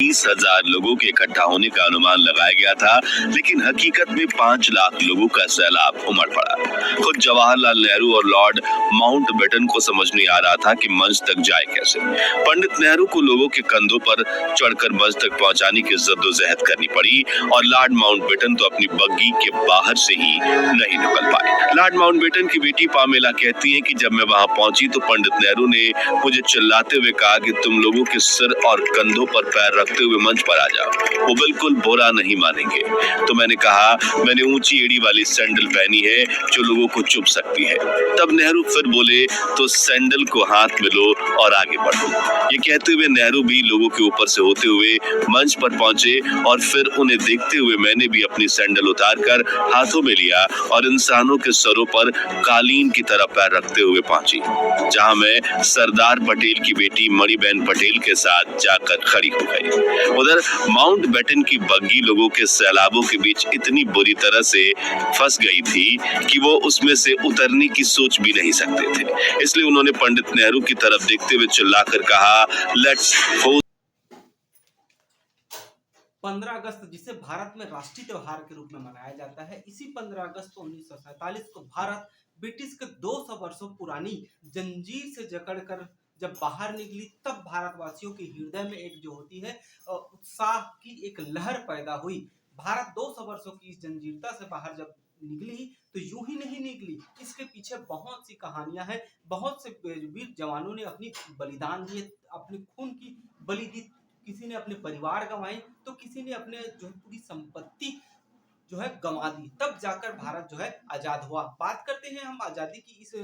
30,000 लोगों के इकट्ठा होने का अनुमान लगाया गया था, लेकिन हकीकत में 5 लाख लोगों का सैलाब उमड़ पड़ा। खुद जवाहरलाल नेहरू और लॉर्ड माउंटबेटन को समझ नहीं आ रहा था कि मंच तक जाए कैसे। पंडित नेहरू को लोगों के कंधों पर चढ़कर मंच तक पहुंचाने की जद्दोजहद करनी पड़ी और लॉर्ड माउंटबेटन तो अपनी बग्गी के बाहर से ही नहीं निकल पाए। लॉर्ड माउंटबेटन की बेटी पामेला कहती है कि जब मैं वहां पहुंची तो पंडित नेहरू ने मुझे चिल्लाते हुए कहा कि तुम लोगों के सिर और कंधों पर पैर रखते हुए मंच पर आ जाओ, वो बिल्कुल बुरा नहीं मानेंगे। तो मैंने कहा, मैंने ऊंची एड़ी वाली सैंडल पहनी है जो लोगों को चुभ सकती है। तब नेहरू फिर बोले, तो सैंडल को हाथ में लो और आगे बढ़ो। ये कहते हुए नेहरू भी लोगों के ऊपर से होते हुए मंच पर पहुंचे और फिर उन्हें देखते हुए मैंने भी अपनी सैंडल उतारकर हाथों में लिया और इंसानों के सरों पर कालीन की तरह पैर रखते हुए पहुंची, जहां मैं सरदार पटेल की बेटी मणिबेन पटेल के साथ जाकर खड़ी हो गई। उधर माउंटबेटन की बग्गी लोगों के सैलाबों के बीच इतनी बुरी तरह से फंस गई थी कि वो उसमें से उतरने की सोच भी नहीं सकते थे। इसलिए उन्होंने पंडित नेहरू की तरफ देखते हुए चिल्लाकर कहा, लेट्स हो। 15 अगस्त जिसे भारत में राष्ट्रीय त्योहार के रूप में मनाया जाता है, इसी 15 अगस्त 1947 को भारत ब्रिटिश के 200 वर्षों पुरानी जंजीर से जकड़कर जब बाहर निकली, तब भारतवासियों के हृदय में एक जो होती है उत्साह की एक लहर पैदा हुई। भारत 200 वर्षों की इस जंजीरता से बाहर जब निकली तो यूं ही नहीं निकली, इसके पीछे बहुत सी कहानियां हैं। बहुत से वीर जवानों ने अपनी बलिदान दिए, अपने खून की बलि दी। किसी ने अपने परिवार गंवाए तो किसी ने अपने जो पूरी संपत्ति जो है गंवा दी, तब जाकर भारत जो है आजाद हुआ। बात करते हैं हम आजादी की इस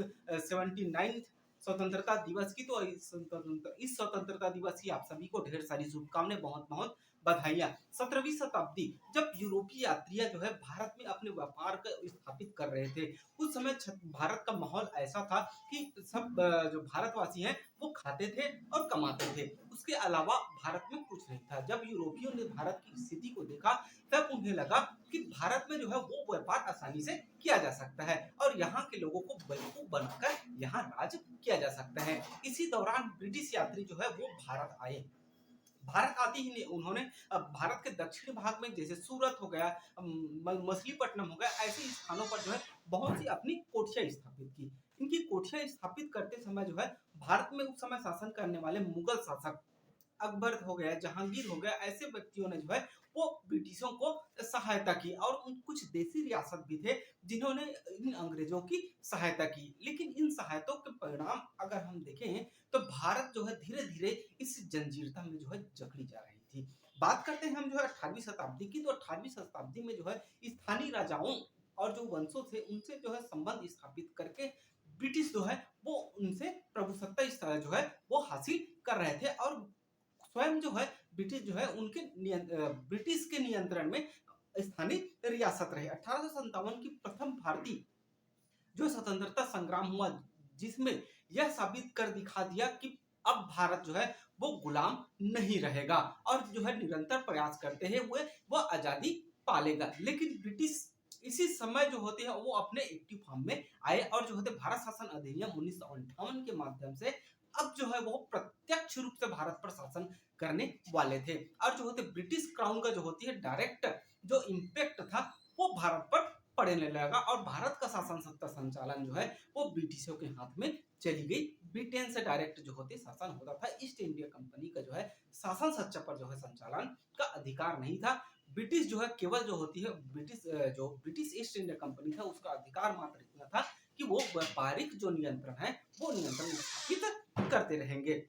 79 स्वतंत्रता दिवस की, तो इस स्वतंत्रता दिवस की आप सभी को ढेर सारी शुभकामनाएं, बहुत बहुत बधाइयां। 17वीं शताब्दी जब यूरोपीय यात्रियां जो है भारत में अपने व्यापार को स्थापित कर रहे थे, उस समय भारत का माहौल ऐसा था कि सब जो भारतवासी हैं वो खाते थे और कमाते थे, उसके अलावा भारत में कुछ नहीं था। जब यूरोपियों ने भारत की स्थिति को देखा, तब उन्हें लगा कि भारत में जो है वो व्यापार आसानी से किया जा सकता है और यहाँ के लोगों को बेवकूफ बनाकर यहाँ राज किया जा सकता है। इसी दौरान ब्रिटिश यात्री जो है वो भारत आए। भारत आते ही उन्होंने भारत के दक्षिणी भाग में जैसे सूरत हो गया, मछलीपट्टनम हो गया, ऐसे स्थानों पर जो है बहुत सी अपनी कोठियां स्थापित की। इनकी कोठियां स्थापित करते समय जो है भारत में उस समय शासन करने वाले मुगल शासक अकबर हो गया, जहांगीर हो गया, ऐसे व्यक्तियों ने जो है वो ब्रिटिशों को सहायता की और कुछ देसी रियासत भी थे जिन्होंने इन अंग्रेजों की सहायता की। लेकिन इन सहायतों के परिणाम अगर हम देखें तो भारत जो है धीरे धीरे इस जंजीरता में जो है जकड़ी जा रही थी। बात करते हैं हम जो है 18वीं शताब्दी की, तो 18वीं शताब्दी में जो है स्थानीय राजाओं और जो वंशों थे उनसे जो है संबंध स्थापित करके ब्रिटिश जो है वो उनसे प्रभुसत्ता जो है वो हासिल कर रहे थे और स्वयं जो है ब्रिटिश जो है उनके ब्रिटिश के नियंत्रण में स्थानीय रियासत रहे। 1857 की प्रथम भारतीय जो स्वतंत्रता संग्राम हुआ, जिसमें यह साबित कर दिखा दिया कि अब भारत जो है वो गुलाम नहीं रहेगा और जो है निरंतर प्रयास करते हैं हुए वो आजादी पालेगा। लेकिन ब्रिटिश इसी समय जो होते हैं वो अपने एक्टिव फॉर्म में आए और जो होते भारत शासन अधिनियम 1958 के माध्यम से अब जो है वो प्रत्यक्ष रूप से भारत पर शासन करने वाले थे और जो होते ब्रिटिश क्राउन का जो होती है डायरेक्ट जो इम्पैक्ट था वो भारत पर पड़ने लगा और भारत का शासन सत्ता संचालन जो है वो ब्रिटिशों के हाथ में चली गई। ब्रिटेन से डायरेक्ट जो होती शासन होता था। ईस्ट इंडिया कंपनी का जो है शासन सत्ता पर जो है संचालन का अधिकार नहीं था। ब्रिटिश जो है केवल जो होती है ब्रिटिश ईस्ट इंडिया कंपनी था उसका अधिकार मात्र इतना था कि वो व्यापारिक जो नियंत्रण है वो नियंत्रण स्थापित करते रहेंगे।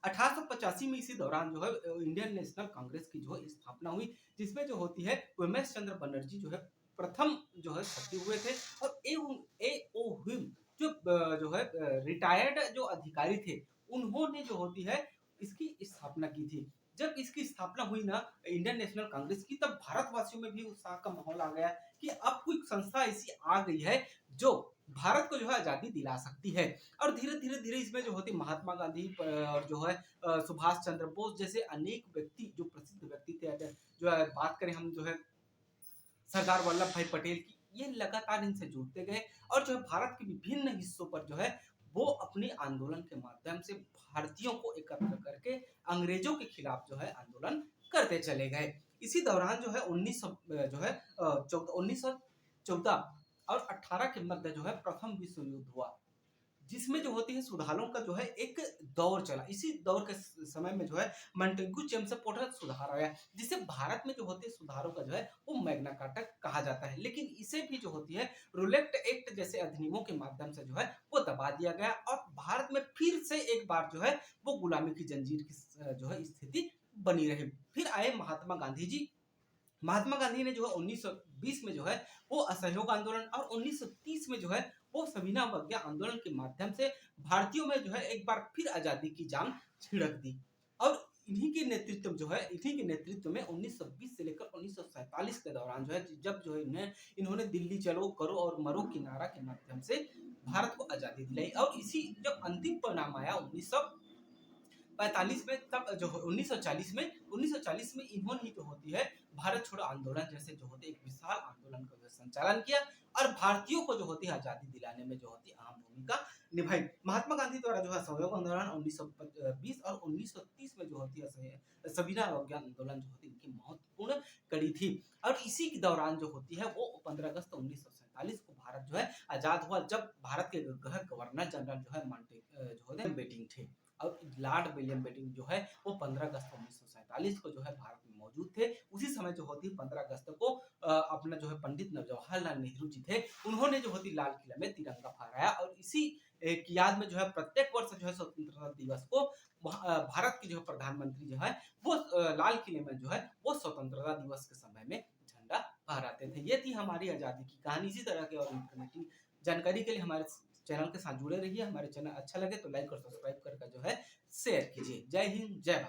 1885 में इसी दौरान जो है इंडियन नेशनल कांग्रेस की जो है स्थापना हुई, जिसमें जो होती है उमेश चंद्र बनर्जी जो है प्रथम जो है सचिव हुए थे और ए.ओ. हुम जो है रिटायर्ड जो अधिकारी थे उन्होंने जो होती है इसकी स्थापना की थी। जब इसकी स्थापना हुई ना इंडियन नेशनल कांग्रेस की, तब भारतवासियों में भी उत्साह का माहौल आ गया कि अब कोई संस्था ऐसी आ गई है जो भारत को जो है आजादी दिला सकती है। और धीरे धीरे धीरे इसमें जो होती महात्मा गांधी और जो है सुभाष चंद्र बोस जैसे अनेक व्यक्ति जो प्रसिद्ध व्यक्ति थे, जो है बात करें हम जो है सरदार वल्लभ भाई पटेल की, ये लगातार इनसे जुड़ते गए और जो है भारत के विभिन्न हिस्सों पर जो है वो अपने आंदोलन के माध्यम से भारतीयों को एकत्र करके अंग्रेजों के खिलाफ जो है आंदोलन करते चले गए। इसी दौरान जो है 1914 और 18 के मध्य जो है प्रथम विश्व युद्ध हुआ, जिसमें जो होती है सुधारों का जो है एक दौर चला। इसी दौर के समय में जो है मॉन्टेग्यू जेम्स पोर्टर सुधार आया, जिसे भारत में जो होती है सुधारों का जो है वो मैग्ना कार्टा कहा जाता है। लेकिन इसे भी जो होती है रूलेट एक्ट जैसे अधिनियमों के माध्यम से जो है वो दबा दिया गया और भारत में फिर से एक बार जो है वो गुलामी की जंजीर की जो है स्थिति बनी रही। फिर आए महात्मा गांधी जी। महात्मा गांधी ने जो है 1920 में जो है वो असहयोग आंदोलन और 1930 में जो है वो सविनय अवज्ञा आंदोलन के माध्यम से भारतीयों में जो है एक बार फिर आजादी की जान छिड़क दी। और इन्हीं के नेतृत्व में 1920 से लेकर 1947 के दौरान जो है जब जो है इन्होंने दिल्ली चलो करो और मरो की नारा के माध्यम से भारत को आजादी दिलाई। और इसी जब अंतिम परिणाम आया 1945 में, तब जो 1940 में इन्होंने ही जो होती है भारत छोड़ो आंदोलन जैसे जो होते एक विशाल आंदोलन का संचालन किया और भारतीयों को जो होती है आजादी दिलाने में जो होती अहम भूमिका निभाई। महात्मा गांधी द्वारा जो है असहयोग आंदोलन 1920 और 1930 में जो होती है सविनय अवज्ञा आंदोलन जो होती है इनकी महत्वपूर्ण कड़ी थी। और इसी के दौरान जो होती है वो 15 अगस्त 1947 को भारत जो है आजाद हुआ, जब भारत के गवर्नर जनरल जो है माउंटबेटन बेटिंग थे। और लॉर्ड विलियम बेटिंग जो है वो 15 अगस्त 1947 को जो है भारत में मौजूद थे। उसी समय जो होती है 15 अगस्त को अपना जो है पंडित जवाहरलाल नेहरू जी थे, उन्होंने जो होती लाल किला में तिरंगा फहराया और इसी की याद में जो है प्रत्येक वर्ष जो है स्वतंत्रता दिवस को भारत के जो है प्रधानमंत्री जो है वो लाल किले में जो है वो स्वतंत्रता दिवस के समय में झंडा फहराते थे। ये थी हमारी आजादी की कहानी। इसी तरह के और इंफॉर्मेटिव जानकारी के लिए हमारे चैनल के साथ जुड़े रहिए। हमारे चैनल अच्छा लगे तो लाइक और सब्सक्राइब करके जो है शेयर कीजिए। जय हिंद, जय भारत।